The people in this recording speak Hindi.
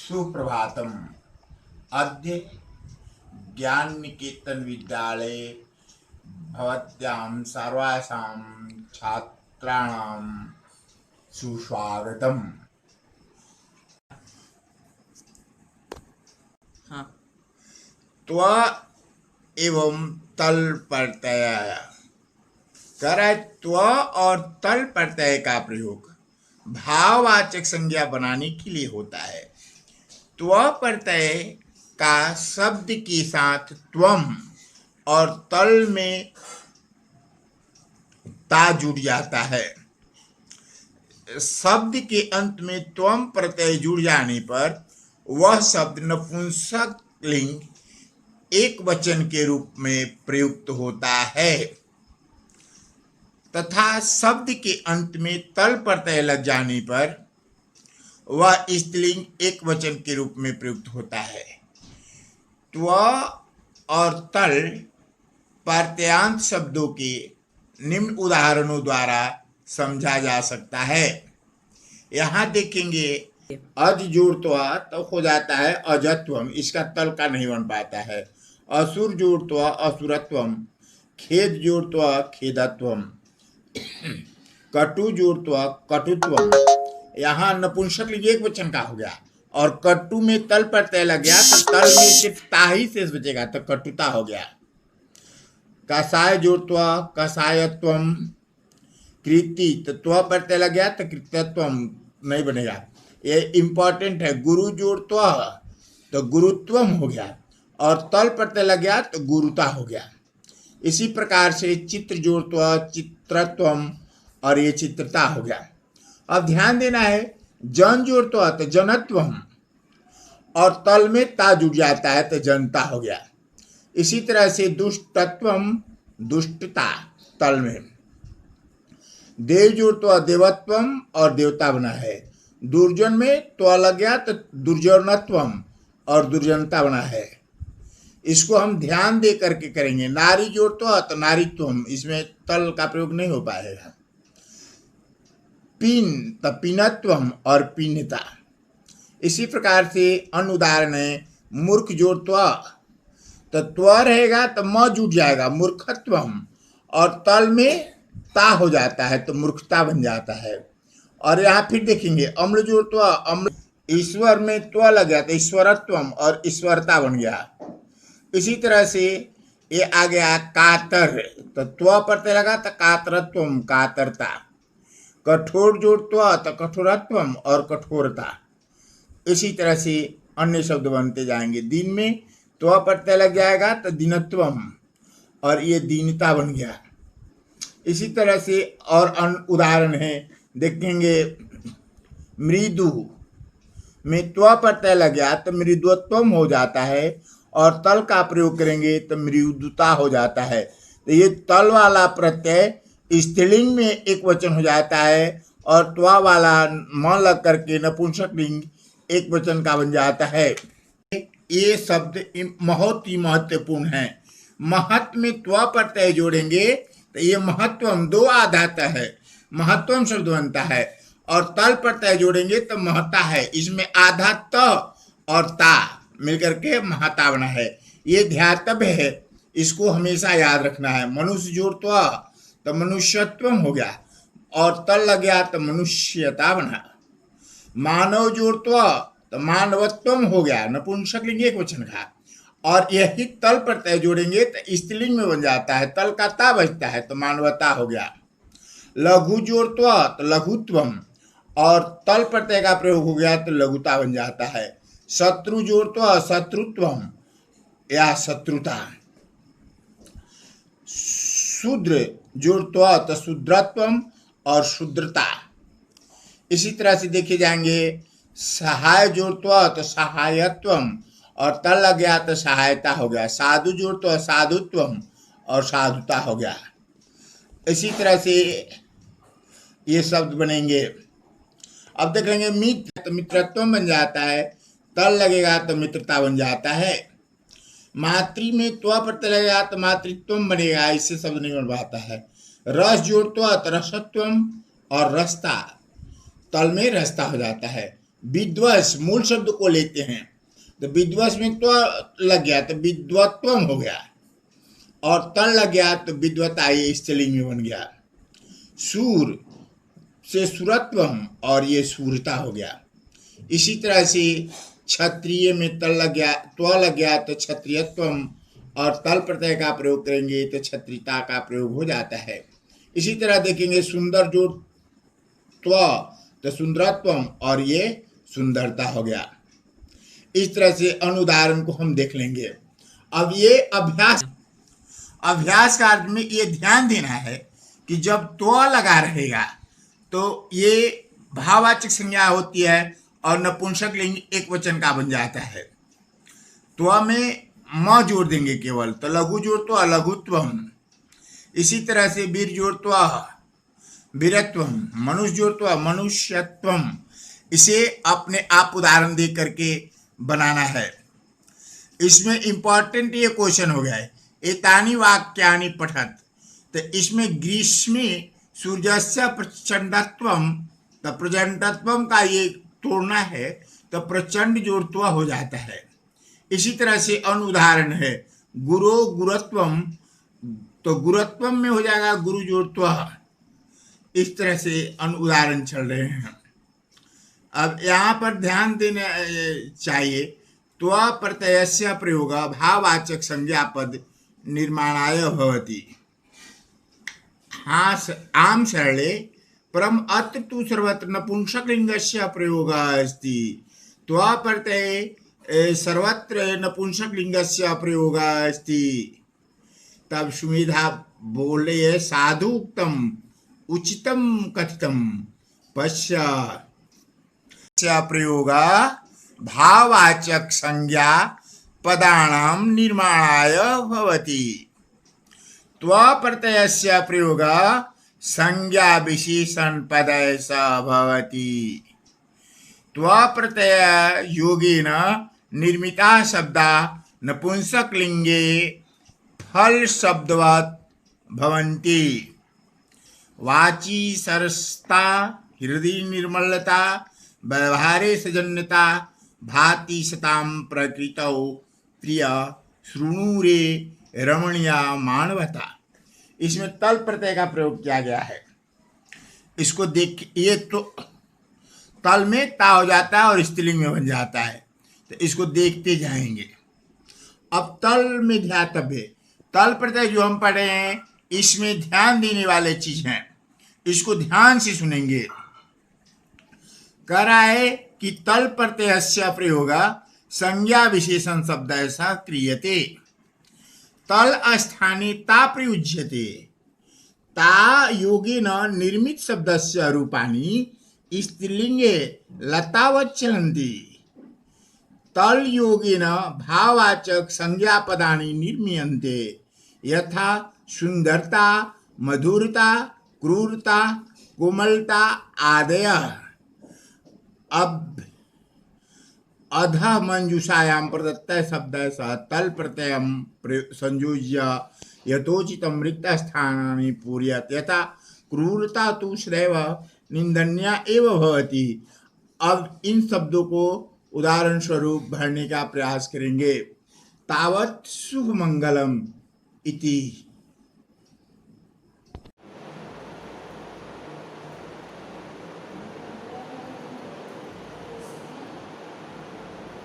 सुप्रभातम। अद्य ज्ञान निकेतन विद्यालये भवत्यां सर्वासां छात्राणां सुस्वागतम्। हाँ, त्व एवं तल प्रत्यय करे। त्व और तल प्रत्यय का प्रयोग भाववाचक संज्ञा बनाने के लिए होता है। त्व प्रत्यय का शब्द के साथ त्वम और तल में ता जुड़ जाता है। शब्द के अंत में त्वम प्रत्यय जुड़ जाने पर वह शब्द नपुंसक लिंग एक वचन के रूप में प्रयुक्त होता है तथा शब्द के अंत में तल प्रत्यय लग जाने पर वह स्त्रीलिंग एक वचन के रूप में प्रयुक्त होता है। त्व और तल प्रत्ययांत शब्दों के निम्न उदाहरणों द्वारा समझा जा सकता है। यहाँ देखेंगे अज जोड़त्वा तो हो जाता है अजत्वम, इसका तल का नहीं बन पाता है। असुर जोड़त्वा असुरत्वम, खेद जोड़त्वा खेदत्वम, कटु जोड़त्वा कटुत्वम। यहाँ नपुंसक लिंग एक वचन का हो गया और कटु में तल प्रत्यय लग गया तो तल में सिर्फ ता ही शेष बचेगा तो कटुता हो गया। कसाय जोड़त्वा कसायत्वम, कृति तो त्व प्रत्यय लग गया तो कृतत्वम नहीं बनेगा, ये इंपॉर्टेंट है। गुरु जोड़त्वा तो गुरुत्वम हो गया और तल प्रत्यय लग गया तो गुरुता हो गया। इसी प्रकार से चित्र जोड़त्वा चित्रत्वम और ये चित्रता हो गया। अब ध्यान देना है, जन जोड़त्वा तो जनत्वम और तल में ता जुड़ जाता है तो जनता हो गया। इसी तरह से दुष्टत्वम दुष्टता तल में, देव जोड़त्वा देवत्वम और देवता बना है। दुर्जन में त्व लग गया तो दुर्जनत्वम और दुर्जनता बना है। इसको हम ध्यान दे करके करेंगे। नारी जोड़त्वा तो नारीत्वम, इसमें तल का प्रयोग नहीं हो पाएगा। पीन तो पीनत्वम और पीनता। इसी प्रकार से अन्य उदाहरण है, मूर्ख जोड़त्वा तो त्व रहेगा तो म जुट जाएगा मूर्खत्वम और तल में ता हो जाता है तो मूर्खता बन जाता है। और यहाँ फिर देखेंगे अम्ल जोड़त्वा अम्ल, ईश्वर में त्व लग गया तो ईश्वरत्वम और ईश्वरता बन गया। इसी तरह से ये आ गया कातर तो त्व प्रत्यय लगा तो कातरत्वम कातरता। कठोर जोड़त्वा तो कठोरत्वम और कठोरता। इसी तरह से अन्य शब्द बनते जाएंगे। दिन में त्व प्रत्यय लग जाएगा तो दीनत्वम और ये दीनता बन गया। इसी तरह से और अन्य उदाहरण है, देखेंगे मृदु में त्व प्रत्यय लग गया तो मृदुत्वम हो जाता है और तल का प्रयोग करेंगे तो मृदुता हो जाता है। तो ये तल वाला प्रत्यय स्त्रीलिंग में एक वचन हो जाता है और त्वा वाला म लग करके नपुंसक लिंग एक वचन का बन जाता है। ये शब्द बहुत ही महत्वपूर्ण है। महत् में त्व प्रत्यय जोड़ेंगे तो ये महत्वम दो आधाता है, महत्वम शब्द बनता है। और तल प्रत्यय जोड़ेंगे तो महता है, इसमें आधा त और ता मिलकर के महता बना है। ये ध्यातव्य है, इसको हमेशा याद रखना है। मनुष्य जोड़त्वा तो मनुष्यत्वम हो गया और तल लग गया तो मनुष्यता बना। मानव जोड़त्वा तो मानवत्वम हो गया, नपुंसक लिंग एक वचन का। और यही तल प्रत्यय जोड़ेंगे तो स्त्रीलिंग में बन जाता है, तल का ता बचता है तो मानवता हो गया। लघु जोड़त्वा तो लघुत्वम और तल प्रत्यय का प्रयोग हो गया तो लघुता बन जाता है। शत्रु जोड़त्वा शत्रुत्वम या शत्रुता। शूद्र जोड़त्वा तो शूद्रत्वम और शूद्रता। इसी तरह से देखे जाएंगे, सहाय जोड़त्वा तो सहायत्वम और तल लग गया तो सहायता हो गया। साधु जोड़त्वा साधुत्वम और साधुता हो गया। इसी तरह से ये शब्द बनेंगे। अब देखेंगे मित्र तो मित्रत्वम बन जाता है, तल लगेगा तो मित्रता बन जाता है। मातृ में त्व प्रत्यय लगेगा तो मातृत्वम बनेगा, इससे शब्द नहीं बन पाता है। रस जोड़त्वा तो रसत्वम और रसता, तल में रसता हो जाता है। विद्वस मूल शब्द को लेते हैं तो विद्वस में त्व लग गया तो विद्वत्वम हो गया, और तल लग गया तो विद्वता ये स्त्रीलिंग में बन गया। सूर से सुरत्वम और ये सूरता हो गया। इसी तरह से क्षत्रिय में तल लग गया, त्व लग गया तो क्षत्रियत्वम, और तल प्रत्यय का प्रयोग करेंगे तो क्षत्रियता का प्रयोग हो जाता है। इसी तरह देखेंगे सुंदर जो त्व तो सुंदरत्वम और ये सुंदरता हो गया। इस तरह से अनुदाहरण को हम देख लेंगे। अब ये अभ्यास का अर्थ में ये ध्यान देना है कि जब त्व लगा रहेगा तो ये भाववाचक संज्ञा होती है और नपुंसक लिंग एक वचन का बन जाता है। त्व में म जोड़ देंगे केवल तो लघु जोड़ तो लघुत्वम। इसी तरह से वीर जोड़ तो वीरत्वम, मनुष्य जोड़ तो मनुष्यत्वम। इसे अपने आप उदाहरण दे करके बनाना है। इसमें इंपॉर्टेंट ये क्वेश्चन हो गया है, एतानि वाक्यानि पठत, तो इसमें ग्रीष्मे सूर्यस्य प्रचंडत्वम, तो प्रचंडत्वम का ये तोड़ना है तो प्रचंड जोड़त्व हो जाता है। इसी तरह से अनुदाहरण है गुरो गुरुत्वम, तो गुरुत्वम में हो जाएगा गुरु जोड़त्व। इस तरह से अनुदाहरण चल रहे हैं। अब यहाँ पर ध्यान देना चाहिए, त्व प्रत्ययस्य प्रयोग भाववाचक संज्ञा पद निर्माणाय भवति। आम सरले परम अत्र तु सर्वत्र नपुंसकलिंगस्य प्रयोगः अस्ति। त्व प्रत्यये सर्वत्र नपुंसकलिंगस्य प्रयोगः अस्ति। तब सुमेधा बोले साधु उक्तम उचितम कथितम पश्य प्रयोग भाववाचक संज्ञा पदानां निर्माणाय भवति। त्व प्रत्ययस्य प्रयोग संज्ञा विशेषण पदय स भवति। त्व प्रत्यय योगेन निर्मिता शब्दा नपुंसक लिंगे फल शब्दवत् भवन्ति। वाची सरसता हृदय निर्मलता व्यवहारे सजन्यता भाति सताम प्रकृतौ प्रिय श्रृणुरे रमणीया मानवता। इसमें तल प्रत्यय का प्रयोग किया गया है। इसको देख, ये तो तल में ता हो जाता है और स्त्रीलिंग में बन जाता है, तो इसको देखते जाएंगे। अब तल में ध्यातव्य, तल प्रत्यय जो हम पढ़े हैं इसमें ध्यान देने वाले चीज हैं, इसको ध्यान से सुनेंगे। कह रहा है कि तल प्रत्ययस्य प्रयोग संज्ञा विशेषण शब्द ऐसा क्रियते। तल स्थाने ता प्रयुज्यते। ता योगेन निर्मित शब्दस्य रूपाणि स्त्रीलिंगे लतावत् चलन्ति। तल योगेन भाववाचक संज्ञा पदानि निर्मीयन्ते यथा सुंदरता मधुरता क्रूरता कोमलता आदयः। अब अध मंजूषायां प्रदत्त शब्द सह तल प्रत्ययम संयोज्य यथोचितं रिक्त स्थानानि पूरयत यथा क्रूरता तु सदैव निंदनीया एव भवति। अब इन शब्दों को उदाहरण स्वरूप भरने का प्रयास करेंगे। तावत् शुभ मंगलम इति।